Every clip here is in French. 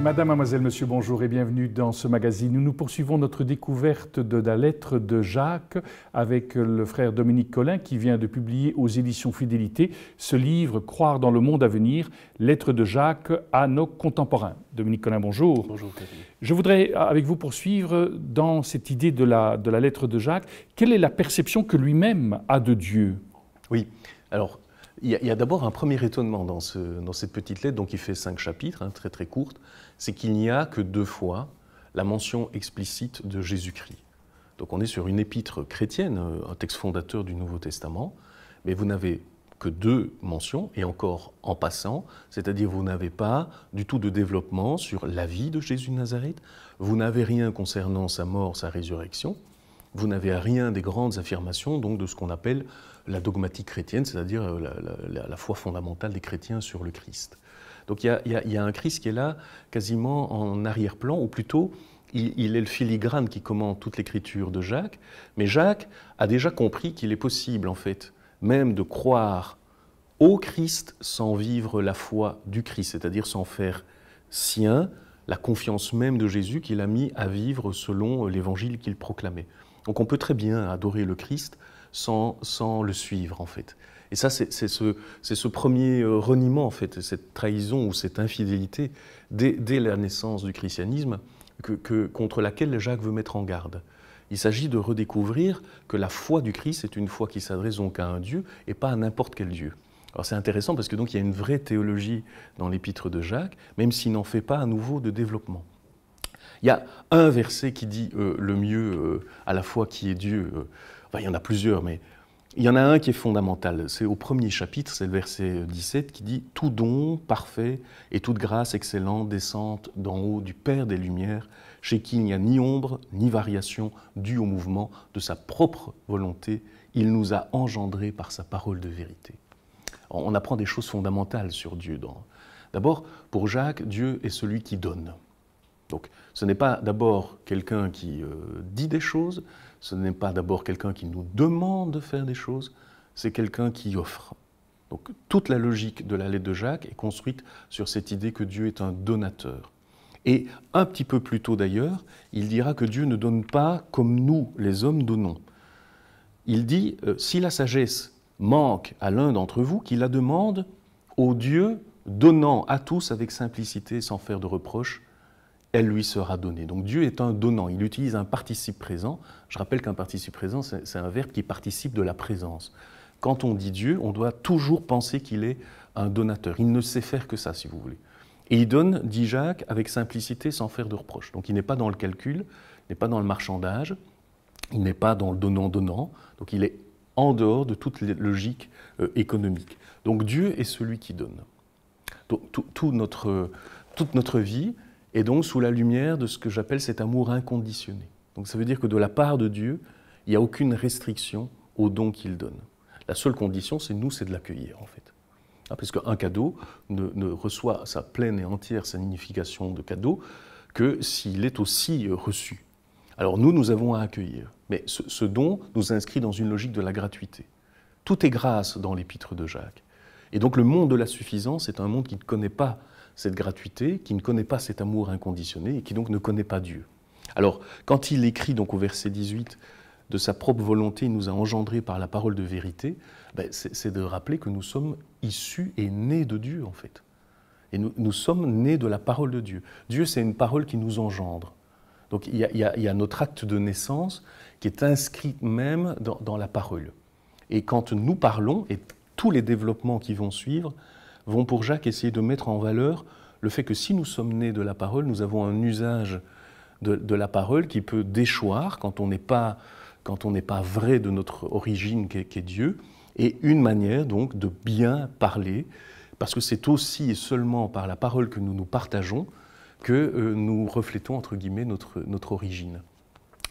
Madame, mademoiselle, monsieur, bonjour et bienvenue dans ce magazine. Nous poursuivons notre découverte de la lettre de Jacques avec le frère Dominique Collin qui vient de publier aux éditions Fidélité ce livre « Croire dans le monde à venir, lettre de Jacques à nos contemporains ». Dominique Collin, bonjour. Bonjour, Thierry. Je voudrais avec vous poursuivre dans cette idée de la lettre de Jacques. Quelle est la perception que lui-même a de Dieu? Oui, alors il y a d'abord un premier étonnement dans cette petite lettre, donc il fait 5 chapitres, très très courte, c'est qu'il n'y a que 2 fois la mention explicite de Jésus-Christ. Donc on est sur une épître chrétienne, un texte fondateur du Nouveau Testament, mais vous n'avez que 2 mentions, et encore en passant, c'est-à-dire vous n'avez pas du tout de développement sur la vie de Jésus de Nazareth, vous n'avez rien concernant sa mort, sa résurrection, vous n'avez rien des grandes affirmations donc de ce qu'on appelle la dogmatique chrétienne, c'est-à-dire la foi fondamentale des chrétiens sur le Christ. Donc il y a un Christ qui est là quasiment en arrière-plan, ou plutôt il est le filigrane qui commande toute l'écriture de Jacques, mais Jacques a déjà compris qu'il est possible en fait même de croire au Christ sans vivre la foi du Christ, c'est-à-dire sans faire sien la confiance même de Jésus qu'il a mis à vivre selon l'évangile qu'il proclamait. Donc on peut très bien adorer le Christ sans le suivre en fait. Et ça c'est ce premier reniement en fait, cette trahison ou cette infidélité dès la naissance du christianisme contre laquelle Jacques veut mettre en garde. Il s'agit de redécouvrir que la foi du Christ est une foi qui s'adresse donc à un Dieu et pas à n'importe quel Dieu. Alors c'est intéressant parce que donc il y a une vraie théologie dans l'épître de Jacques, même s'il n'en fait pas à nouveau de développement. Il y a un verset qui dit le mieux à la fois qui est Dieu, enfin il y en a plusieurs, mais il y en a un qui est fondamental, c'est au premier chapitre, c'est le verset 17 qui dit « Tout don parfait et toute grâce excellente descendent d'en haut du Père des Lumières, chez qui il n'y a ni ombre ni variation due au mouvement de sa propre volonté, il nous a engendrés par sa parole de vérité. » On apprend des choses fondamentales sur Dieu. D'abord, pour Jacques, Dieu est celui qui donne. Donc, ce n'est pas d'abord quelqu'un qui dit des choses, ce n'est pas d'abord quelqu'un qui nous demande de faire des choses, c'est quelqu'un qui offre. Donc, toute la logique de la lettre de Jacques est construite sur cette idée que Dieu est un donateur. Et un petit peu plus tôt d'ailleurs, il dira que Dieu ne donne pas comme nous, les hommes, donnons. Il dit, si la sagesse manque à l'un d'entre vous, qu'il la demande au Dieu donnant à tous avec simplicité, sans faire de reproches, elle lui sera donnée. Donc Dieu est un donnant, il utilise un participe présent. Je rappelle qu'un participe présent, c'est un verbe qui participe de la présence. Quand on dit Dieu, on doit toujours penser qu'il est un donateur. Il ne sait faire que ça, si vous voulez. Et il donne, dit Jacques, avec simplicité, sans faire de reproches. Donc il n'est pas dans le calcul, il n'est pas dans le marchandage, il n'est pas dans le donnant-donnant, donc il est en dehors de toute logique économique. Donc Dieu est celui qui donne. Donc, toute notre vie est donc sous la lumière de ce que j'appelle cet amour inconditionné. Donc ça veut dire que de la part de Dieu, il n'y a aucune restriction au don qu'il donne. La seule condition, c'est nous, c'est de l'accueillir en fait. Parce qu'un cadeau ne reçoit sa pleine et entière signification de cadeau que s'il est aussi reçu. Alors nous avons à accueillir. Mais ce don nous inscrit dans une logique de la gratuité. Tout est grâce dans l'épître de Jacques. Et donc le monde de la suffisance est un monde qui ne connaît pas cette gratuité, qui ne connaît pas cet amour inconditionné et qui donc ne connaît pas Dieu. Alors quand il écrit donc au verset 18 « De sa propre volonté, il nous a engendrés par la parole de vérité », c'est de rappeler que nous sommes issus et nés de Dieu en fait. Et nous sommes nés de la parole de Dieu. Dieu, c'est une parole qui nous engendre. Donc il y a notre acte de naissance qui est inscrit même dans la parole. Et quand nous parlons, et tous les développements qui vont suivre, vont pour Jacques essayer de mettre en valeur le fait que si nous sommes nés de la parole, nous avons un usage de la parole qui peut déchoir quand on n'est pas vrai de notre origine qu'est Dieu, et une manière donc de bien parler, parce que c'est aussi et seulement par la parole que nous nous partageons que nous reflétons, entre guillemets, notre origine.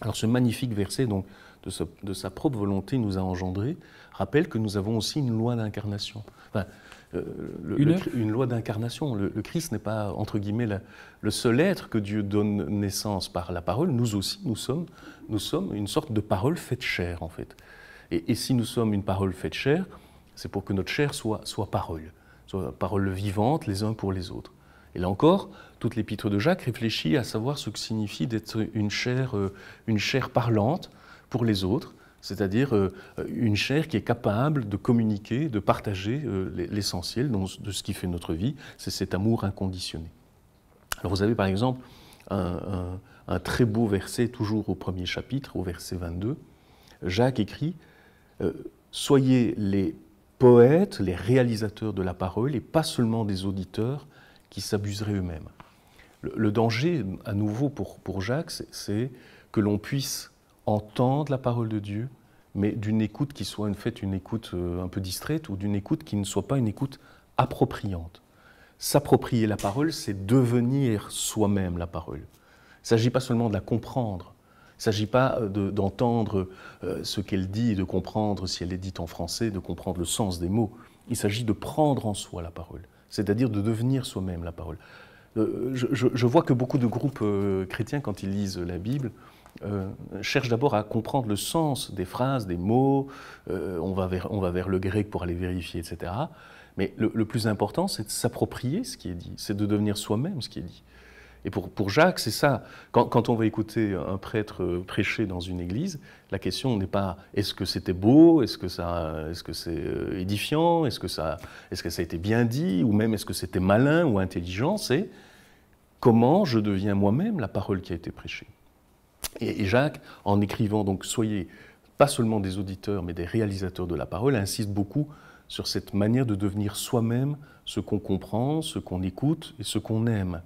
Alors ce magnifique verset, donc, de sa propre volonté nous a engendrés, rappelle que nous avons aussi une loi d'incarnation. Enfin, une loi d'incarnation. Le Christ n'est pas, entre guillemets, le seul être que Dieu donne naissance par la parole. Nous aussi, nous sommes une sorte de parole faite chair, en fait. Et si nous sommes une parole faite chair, c'est pour que notre chair soit parole vivante les uns pour les autres. Et là encore, toute l'épître de Jacques réfléchit à savoir ce que signifie d'être une chair parlante pour les autres, c'est-à-dire une chair qui est capable de communiquer, de partager l'essentiel de ce qui fait notre vie, c'est cet amour inconditionné. Alors vous avez par exemple un très beau verset, toujours au premier chapitre, au verset 22. Jacques écrit « Soyez les poètes, les réalisateurs de la parole, et pas seulement des auditeurs qui s'abuseraient eux-mêmes. » Le danger, à nouveau pour Jacques, c'est que l'on puisse entendre la parole de Dieu, mais d'une écoute qui soit une écoute un peu distraite, ou d'une écoute qui ne soit pas une écoute appropriante. S'approprier la parole, c'est devenir soi-même la parole. Il ne s'agit pas seulement de la comprendre, il ne s'agit pas d'entendre ce qu'elle dit, de comprendre si elle est dite en français, de comprendre le sens des mots. Il s'agit de prendre en soi la parole, c'est-à-dire de devenir soi-même la parole. Je vois que beaucoup de groupes chrétiens, quand ils lisent la Bible, cherchent d'abord à comprendre le sens des phrases, des mots, on va vers le grec pour aller vérifier, etc. Mais le plus important, c'est de s'approprier ce qui est dit, c'est de devenir soi-même ce qui est dit. Et pour Jacques, c'est ça. Quand on va écouter un prêtre prêcher dans une église, la question n'est pas est-ce que c'était beau, est-ce que c'est édifiant, est-ce que ça a été bien dit, ou même est-ce que c'était malin ou intelligent, c'est comment je deviens moi-même la parole qui a été prêchée. Et Jacques, en écrivant donc soyez pas seulement des auditeurs, mais des réalisateurs de la parole, insiste beaucoup sur cette manière de devenir soi-même ce qu'on comprend, ce qu'on écoute et ce qu'on aime.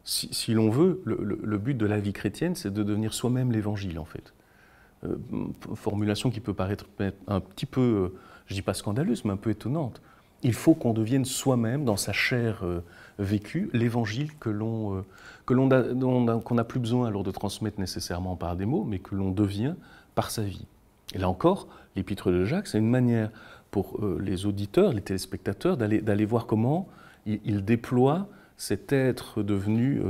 Si l'on veut, le but de la vie chrétienne, c'est de devenir soi-même l'Évangile, en fait. Formulation qui peut paraître un petit peu, je ne dis pas scandaleuse, mais un peu étonnante. Il faut qu'on devienne soi-même, dans sa chair vécue, l'Évangile qu'on n'a plus besoin alors de transmettre nécessairement par des mots, mais que l'on devient par sa vie. Et là encore, l'épître de Jacques, c'est une manière pour les auditeurs, les téléspectateurs, d'aller voir comment il déploie cet être devenu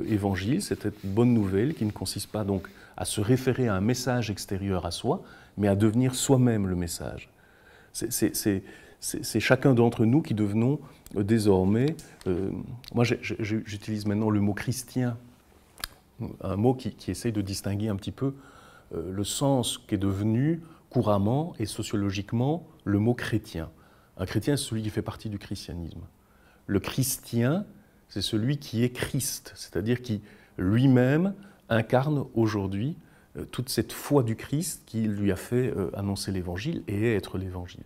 évangile, cette bonne nouvelle qui ne consiste pas donc à se référer à un message extérieur à soi, mais à devenir soi-même le message. C'est chacun d'entre nous qui devenons désormais, moi j'utilise maintenant le mot chrétien, un mot qui essaye de distinguer un petit peu le sens qu'est devenu couramment et sociologiquement le mot chrétien. Un chrétien, c'est celui qui fait partie du christianisme. Le chrétien, c'est celui qui est Christ, c'est-à-dire qui lui-même incarne aujourd'hui toute cette foi du Christ qui lui a fait annoncer l'Évangile et être l'Évangile.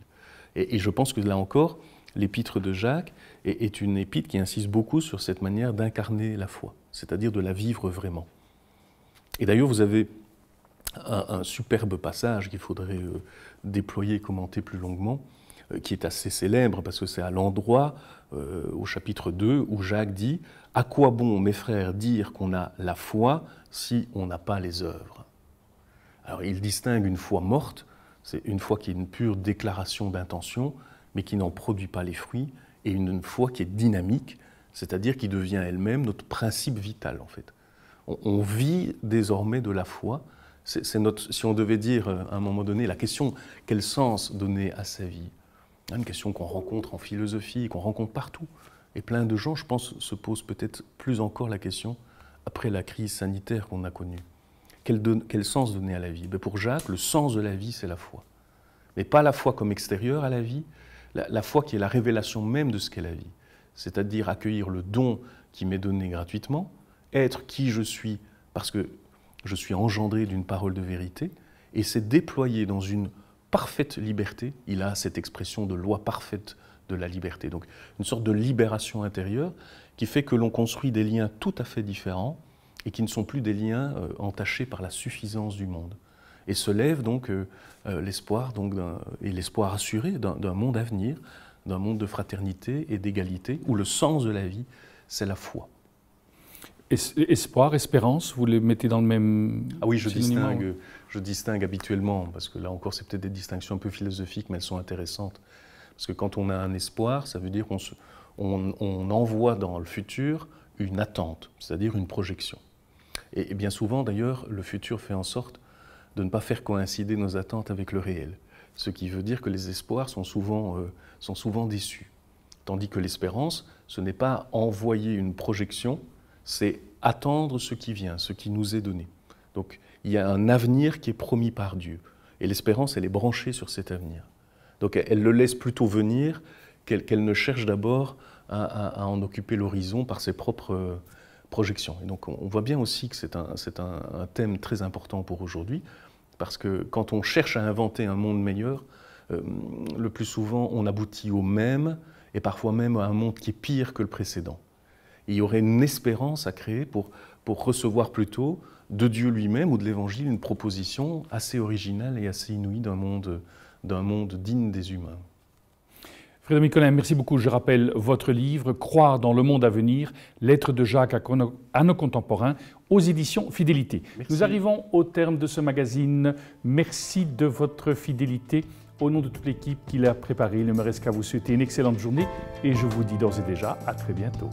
Et je pense que là encore, l'épître de Jacques est une épître qui insiste beaucoup sur cette manière d'incarner la foi, c'est-à-dire de la vivre vraiment. Et d'ailleurs, vous avez un superbe passage qu'il faudrait déployer et commenter plus longuement, qui est assez célèbre parce que c'est à l'endroit, au chapitre 2, où Jacques dit « À quoi bon, mes frères, dire qu'on a la foi si on n'a pas les œuvres ?» Alors il distingue une foi morte, c'est une foi qui est une pure déclaration d'intention, mais qui n'en produit pas les fruits, et une foi qui est dynamique, c'est-à-dire qui devient elle-même notre principe vital en fait. On vit désormais de la foi. Si on devait dire à un moment donné la question « quel sens donner à sa vie ?» Une question qu'on rencontre en philosophie, qu'on rencontre partout. Et plein de gens, je pense, se posent peut-être plus encore la question après la crise sanitaire qu'on a connue. Quel sens donner à la vie? Pour Jacques, le sens de la vie, c'est la foi. Mais pas la foi comme extérieure à la vie, la foi qui est la révélation même de ce qu'est la vie. C'est-à-dire accueillir le don qui m'est donné gratuitement, être qui je suis parce que je suis engendré d'une parole de vérité, et c'est déployer dans une parfaite liberté, il a cette expression de loi parfaite de la liberté, donc une sorte de libération intérieure qui fait que l'on construit des liens tout à fait différents et qui ne sont plus des liens entachés par la suffisance du monde. Et se lève donc l'espoir et l'espoir assuré d'un monde à venir, d'un monde de fraternité et d'égalité, où le sens de la vie, c'est la foi. Espoir, espérance, vous les mettez dans le même... Ah oui, je distingue habituellement, parce que là encore, c'est peut-être des distinctions un peu philosophiques, mais elles sont intéressantes. Parce que quand on a un espoir, ça veut dire qu'on envoie dans le futur une attente, c'est-à-dire une projection. Et bien souvent, d'ailleurs, le futur fait en sorte de ne pas faire coïncider nos attentes avec le réel. Ce qui veut dire que les espoirs sont souvent déçus. Tandis que l'espérance, ce n'est pas envoyer une projection, c'est attendre ce qui vient, ce qui nous est donné. Donc il y a un avenir qui est promis par Dieu. Et l'espérance, elle est branchée sur cet avenir. Donc elle le laisse plutôt venir qu'elle ne cherche d'abord à en occuper l'horizon par ses propres projections. Et donc on voit bien aussi que c'est un thème très important pour aujourd'hui, parce que quand on cherche à inventer un monde meilleur, le plus souvent on aboutit au même, et parfois même à un monde qui est pire que le précédent. Et il y aurait une espérance à créer pour recevoir plutôt de Dieu lui-même ou de l'Évangile une proposition assez originale et assez inouïe d'un monde digne des humains. Frère Dominique Colin, merci beaucoup. Je rappelle votre livre « Croire dans le monde à venir, lettres de Jacques à nos contemporains » aux éditions Fidélité. Merci. Nous arrivons au terme de ce magazine. Merci de votre fidélité. Au nom de toute l'équipe qui l'a préparé, il ne me reste qu'à vous souhaiter une excellente journée et je vous dis d'ores et déjà à très bientôt.